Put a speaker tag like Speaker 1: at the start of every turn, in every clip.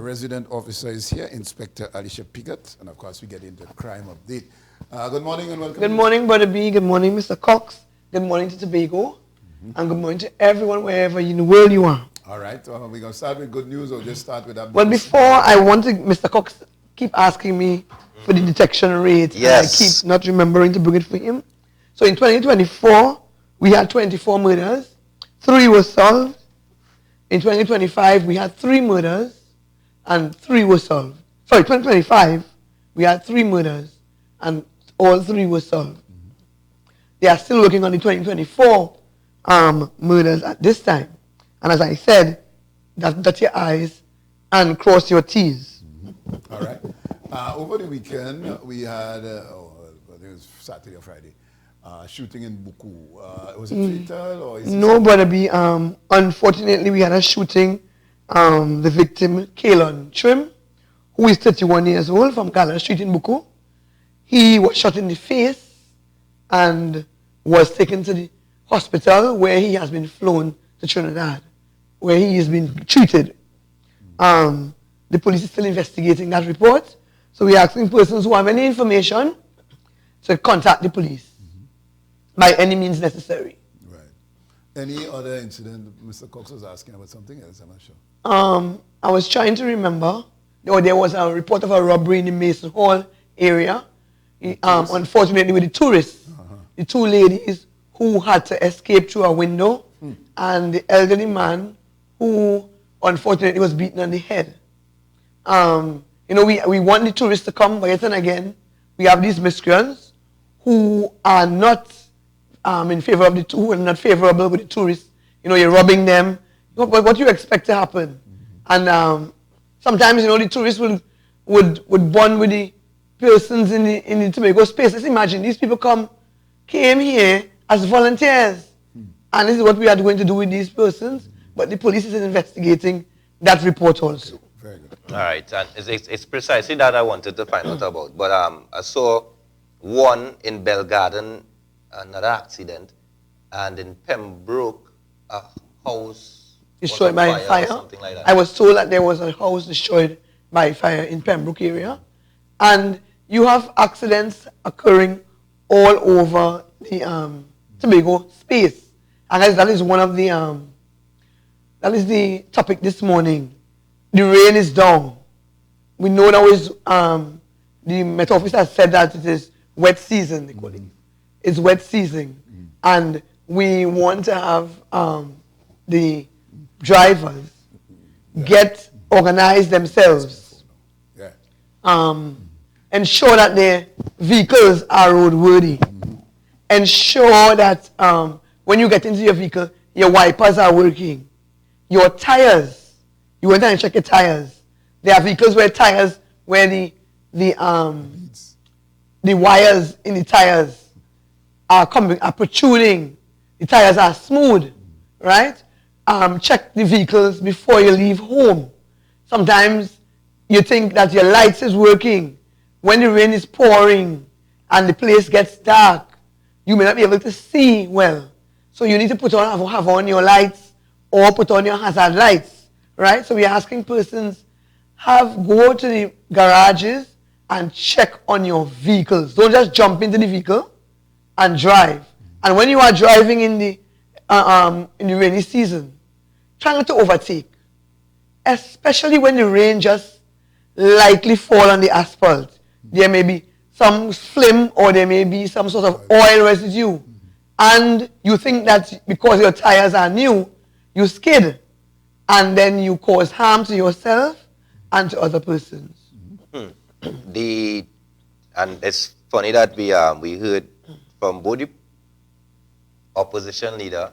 Speaker 1: resident officer is here, Inspector Alicia Piggott, and of course we get into crime update. Good morning and welcome.
Speaker 2: Good morning, Brother B. Good morning, Mr. Cox. Good morning to Tobago. And good morning to everyone wherever in the world you are.
Speaker 1: All right, we're going to start with good news or just start with that?
Speaker 2: Well, before I want to, Mr. Cox keep asking me for the detection rate.
Speaker 3: Yes.
Speaker 2: And I keep not remembering to bring it for him. So in 2024, we had 24 murders. 3 were solved. In 2025, we had 3 murders and 3 were solved. Sorry, 2025, we had 3 murders and all 3 were solved. They are still working on the 2024 murders at this time. And as I said, dot your I's and cross your T's.
Speaker 1: All right. Over the weekend, we had, I think it was Saturday or Friday, shooting in Buku. Was it fatal or is it?
Speaker 2: No, Brother B. Unfortunately, we had a shooting. The victim, Kalon Trim, who is 31 years old from Gala Street in Buku. He was shot in the face and was taken to the hospital where he has been flown to Trinidad, where he has been treated. The police is still investigating that report. So we are asking persons who have any information to contact the police by any means necessary.
Speaker 1: Right. Any other incident? Mr. Cox was asking about something else, I'm not sure.
Speaker 2: I was trying to remember. There was a report of a robbery in the Mason Hall area. Unfortunately, with the tourists, the 2 ladies who had to escape through a window, and the elderly man who unfortunately was beaten on the head. We want the tourists to come, but yet and again, we have these miscreants who are not in favor of who are not favorable with the tourists. You're robbing them. What do you expect to happen? And sometimes, the tourists would bond with the persons in the Tobago space. Let's imagine these people came here as volunteers. And this is what we are going to do with these persons. But the police is investigating that report also.
Speaker 1: Okay, very good.
Speaker 3: All right, and it's precisely that I wanted to find out about. But I saw one in Bell Garden, another accident, and in Pembroke, a house
Speaker 2: destroyed by fire.
Speaker 3: Something like that.
Speaker 2: I was told that there was a house destroyed by fire in Pembroke area. And you have accidents occurring all over the Tobago space. And that is one of the, that is the topic this morning. The rain is down. We know now is, the Met Office has said that it is wet season, they call it. It's wet season. And we want to have the drivers get organized themselves. Ensure that their vehicles are roadworthy. Ensure that when you get into your vehicle, your wipers are working. Your tires, you went and check your tires. There are vehicles where the wires in the tires are protruding. The tires are smooth, right? Check the vehicles before you leave home. Sometimes you think that your lights is working. When the rain is pouring and the place gets dark, you may not be able to see well. So you need to have on your lights or put on your hazard lights, right? So we are asking persons, go to the garages and check on your vehicles. Don't just jump into the vehicle and drive. And when you are driving in the rainy season, try not to overtake, especially when the rain just lightly fall on the asphalt. There may be some phlegm or there may be some sort of oil residue. And you think that because your tires are new, you skid. And then you cause harm to yourself and to other persons.
Speaker 3: And it's funny that we heard from both the opposition leader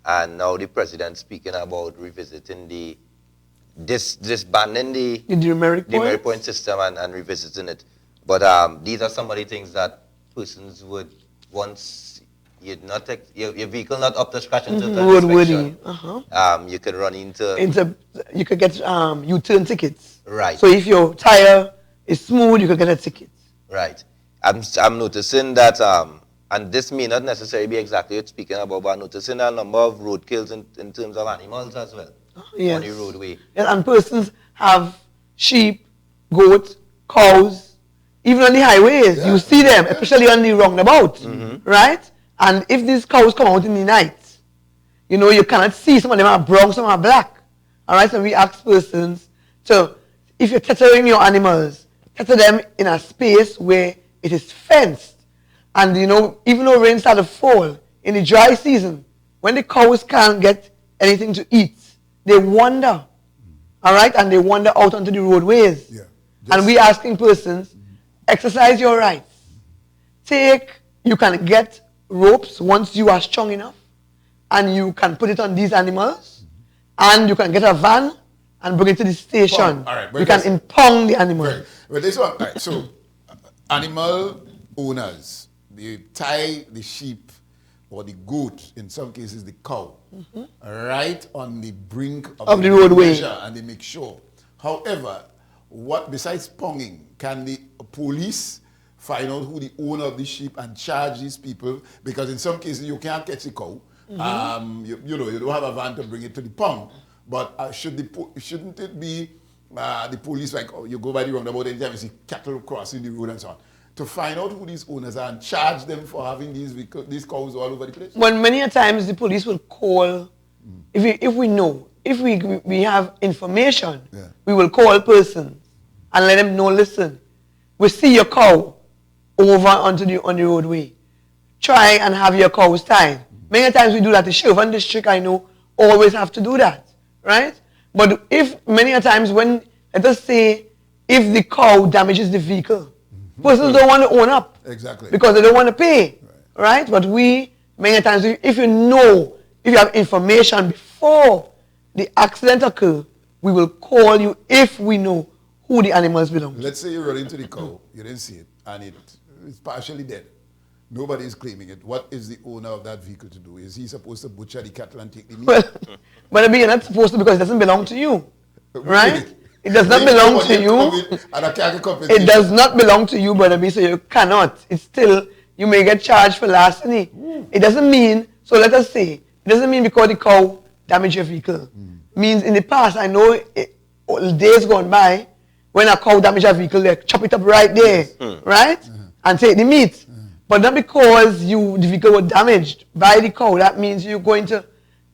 Speaker 3: and now the president speaking about revisiting disbanding the demerit point system and revisiting it. But these are some of the things that persons would, once your vehicle not up to scratch into the inspection, you could run into
Speaker 2: you could get U-turn tickets.
Speaker 3: Right.
Speaker 2: So if your tire is smooth, you could get a ticket.
Speaker 3: Right. I'm noticing that, and this may not necessarily be exactly what you're speaking about, but I'm noticing a number of road kills in terms of animals as well on the roadway.
Speaker 2: And persons have sheep, goat, cows, even on the highways, you see them, especially on the roundabout, right? And if these cows come out in the night, you know, you cannot see, some of them are brown, some are black. All right, so we ask persons to, if you're tethering your animals, tether them in a space where it is fenced. And, you know, even though rain starts to fall, in the dry season, when the cows can't get anything to eat, they wander, all right, and they wander out onto the roadways. Yeah. And we asking persons, exercise your rights. You can get ropes once you are strong enough, and you can put it on these animals, and you can get a van and bring it to the station. All right, you can impound the animals.
Speaker 1: Right. Well, this one, all right, so animal owners, they tie the sheep or the goat, in some cases the cow, right on the brink of the roadway, and they make sure. However, what besides ponging, can the police find out who the owner of the sheep and charge these people? Because in some cases you can't catch the cow. You know, you don't have a van to bring it to the pond. But shouldn't it be the police, like, oh, you go by the roundabout anytime you see cattle crossing the road and so on, to find out who these owners are and charge them for having these cows all over the place?
Speaker 2: Well, many a times the police will call, if we know, if we have information, we will call persons and let them know, listen, we see your cow over on the roadway. Try and have your cows tied. Many times we do that. The sheriff and district, I know, always have to do that, right? But if many a times when, let us say, if the cow damages the vehicle, persons don't want to own up.
Speaker 1: Exactly.
Speaker 2: Because they don't want to pay, right? But we, many a times, if you have information before the accident occurs, we will call you if we know who the animals belong to.
Speaker 1: Let's say you run into the cow, you didn't see it, and it's partially dead. Nobody is claiming it. What is the owner of that vehicle to do? Is he supposed to butcher the cattle and take the meat?
Speaker 2: Well, but you're not supposed to, because it doesn't belong to you, right? It does not belong to you. It does not belong to you, Brother B, so you cannot. It's still, you may get charged for larceny. It doesn't mean, so let us say, it doesn't mean because the cow damaged your vehicle. Means in the past, I know days gone by, when a cow damaged a vehicle, they chop it up right there, right? And take the meat. But not because the vehicle was damaged by the cow, that means you're going to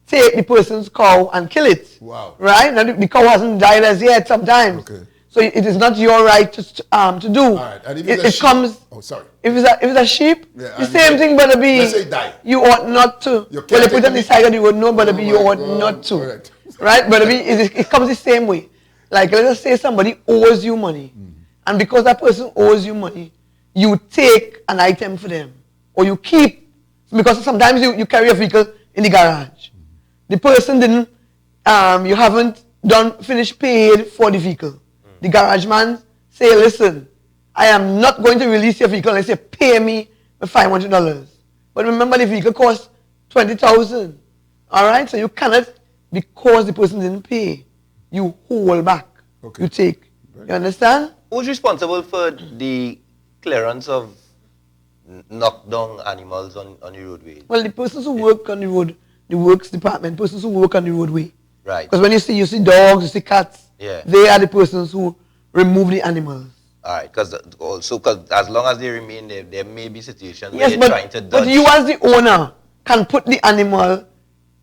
Speaker 2: take the person's cow and kill it.
Speaker 1: Wow.
Speaker 2: Right? Now the cow hasn't died as yet sometimes. Okay. So it is not your right to do.
Speaker 1: All right. And if it comes. Oh, sorry.
Speaker 2: If it's a sheep, the same thing, Brother B.
Speaker 1: Let's say die.
Speaker 2: You ought not to. Well, they put it on the side of the road, no, Brother B, you ought not to. Correct. Right, Brother B? It comes the same way. Like, let us say somebody owes you money. And because that person owes you money, you take an item for them. Or you keep, because sometimes you carry a vehicle in the garage. The person didn't, you haven't finished paid for the vehicle. The garage man say, listen, I am not going to release your vehicle unless you pay me $500. But remember, the vehicle costs $20,000. All right? So you cannot, because the person didn't pay, you hold back. Okay. You take. You understand?
Speaker 3: Who's responsible for the clearance of knocked down animals on the roadway?
Speaker 2: Well, the persons who work on the road, the works department, persons who work on the roadway.
Speaker 3: Right.
Speaker 2: Because when you see dogs, you see cats, they are the persons who remove the animals.
Speaker 3: All right, because as long as they remain there may be situations where they're trying to dodge.
Speaker 2: But you as the owner can put the animal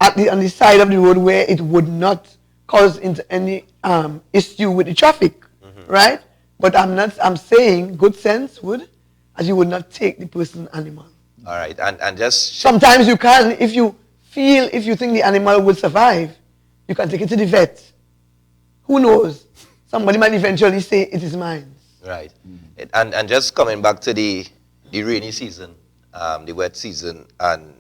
Speaker 2: on the side of the road where it would not cause into any issue with the traffic, right? But I'm saying good sense would, as you would not take the person's animal.
Speaker 3: All right, and just...
Speaker 2: Sometimes you can, if you think the animal will survive, you can take it to the vet. Who knows? Somebody might eventually say it is mine.
Speaker 3: Right. And just coming back to the rainy season, the wet season, and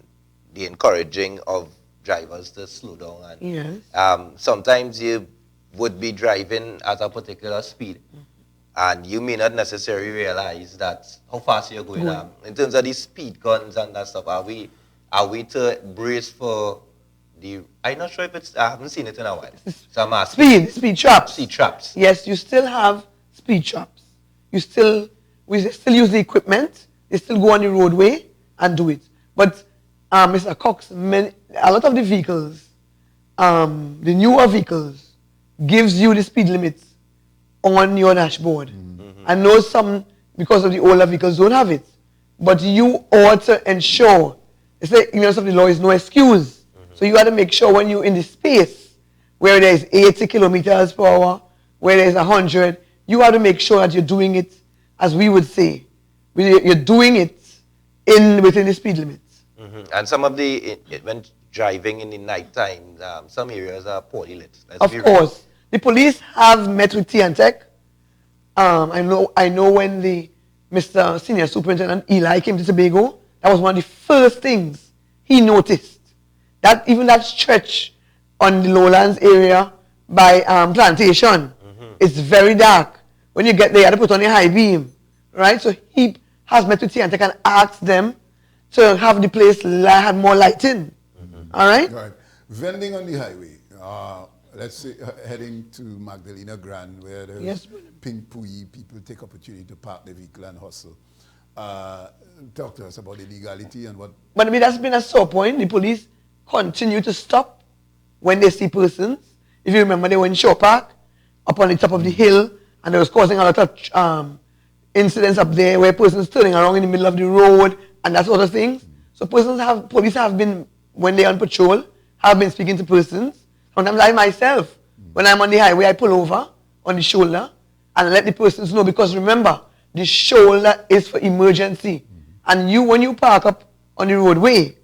Speaker 3: the encouraging of drivers to slow down. And sometimes you would be driving at a particular speed, and you may not necessarily realize that how fast you're going. In terms of the speed guns and that stuff, are we to brace for the? I'm not sure if it's. I haven't seen it in a while. So I'm asking.
Speaker 2: Speed traps.
Speaker 3: Speed traps.
Speaker 2: Yes, you still have speed traps. We still use the equipment. They still go on the roadway and do it. But Mr. Cox, a lot of the vehicles, the newer vehicles, gives you the speed limits on your dashboard. I know some, because of the older vehicles, don't have it. But you ought to ensure, it's like ignorance of the law is no excuse. So you got to make sure when you're in the space where there's 80 kilometers per hour, where there's 100, you have to make sure that you're doing it, as we would say, you're doing it within the speed limits.
Speaker 3: And some of when driving in the night time, some areas are poorly lit.
Speaker 2: Of course. The police have met with T&Tech. I know when the Mr. Senior Superintendent Eli came to Tobago, that was one of the first things he noticed. That even that stretch on the lowlands area by Plantation, it's very dark. When you get there, you have to put on a high beam, right? So he has met with T&Tech and asked them to have the place have more lighting. All right?
Speaker 1: Right. Vending on the highway. Let's say heading to Magdalena Grand, where there's pink pui, people take opportunity to park their vehicle and hustle. Talk to us about the legality and what...
Speaker 2: But I mean, that's been a sore point. The police continue to stop when they see persons. If you remember, they were in Shaw Park, up on the top of the hill, and they was causing a lot of incidents up there where persons turning around in the middle of the road and that sort of things. So police have been, when they're on patrol, have been speaking to persons. Sometimes I myself, when I'm on the highway, I pull over on the shoulder and let the persons know, because remember, the shoulder is for emergency. And when you park up on the roadway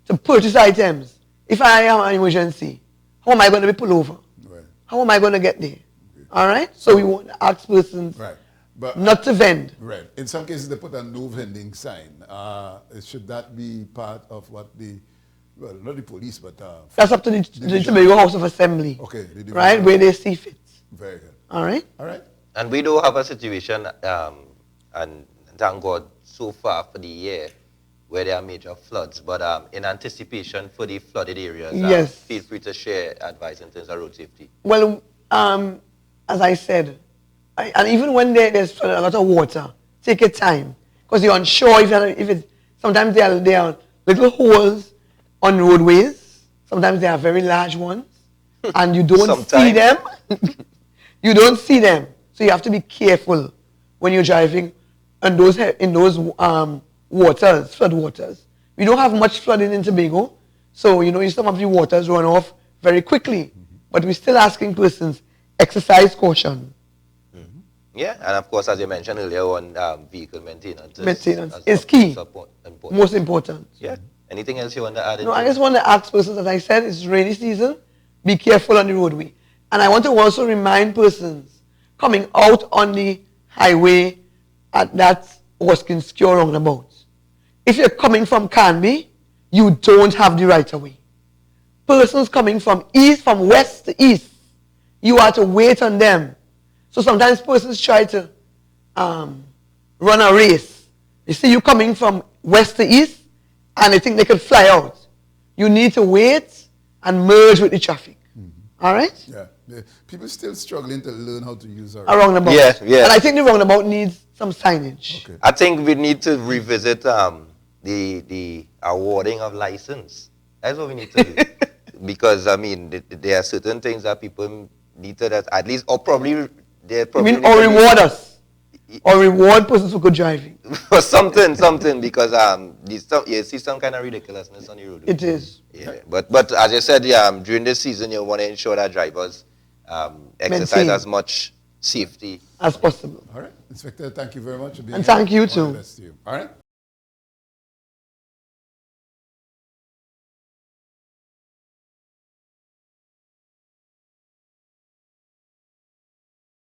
Speaker 2: to purchase items, if I have an emergency, how am I going to be pulled over?
Speaker 1: Right.
Speaker 2: How am I going to get there? Okay. All right? So we want to ask persons not to vend.
Speaker 1: Right. In some cases, they put a no vending sign. Should that be part of what well, not the police, but...
Speaker 2: that's up to the Tobago House of Assembly.
Speaker 1: Okay.
Speaker 2: Right? Where they see fit.
Speaker 1: Very good.
Speaker 2: All right?
Speaker 1: All right.
Speaker 3: And we do have a situation, and thank God, so far for the year, where there are major floods. But in anticipation for the flooded areas, feel free to share advice in terms of road safety.
Speaker 2: Well, as I said, and even when there's a lot of water, take your time. Because you're unsure sometimes there are little holes on roadways. Sometimes they are very large ones. And you don't see them. You don't see them. So you have to be careful when you're driving in those waters, flood waters. We don't have much flooding in Tobago. So, some of the waters run off very quickly. But we're still asking persons, exercise caution.
Speaker 3: Yeah, and of course, as you mentioned earlier on, vehicle maintenance.
Speaker 2: Is key. Most important.
Speaker 3: Yeah. Anything else you want to add?
Speaker 2: No, I just want to ask persons, as I said, it's rainy season. Be careful on the roadway. And I want to also remind persons coming out on the highway at that Hoskin-Skew roundabout. If you're coming from Canby, you don't have the right of way. Persons coming from west to east, you have to wait on them. So sometimes persons try to run a race. They see you coming from west to east, and they think they can fly out. You need to wait and merge with the traffic. All right?
Speaker 1: Yeah. People still struggling to learn how to use a
Speaker 2: roundabout.
Speaker 3: Yeah.
Speaker 2: And I think the roundabout needs some signage.
Speaker 3: Okay. I think we need to revisit the awarding of license. That's what we need to do. Because, I mean, there are certain things that people need to, at least, or probably...
Speaker 2: or reward us. Or reward persons for good driving.
Speaker 3: Or something, because you see some kind of ridiculousness on the road.
Speaker 2: It is.
Speaker 3: Yeah. But as I said, during this season, you want to ensure that drivers exercise as much safety
Speaker 2: as possible.
Speaker 1: All right. Inspector, thank you very much.
Speaker 2: And thank you too.
Speaker 1: All right.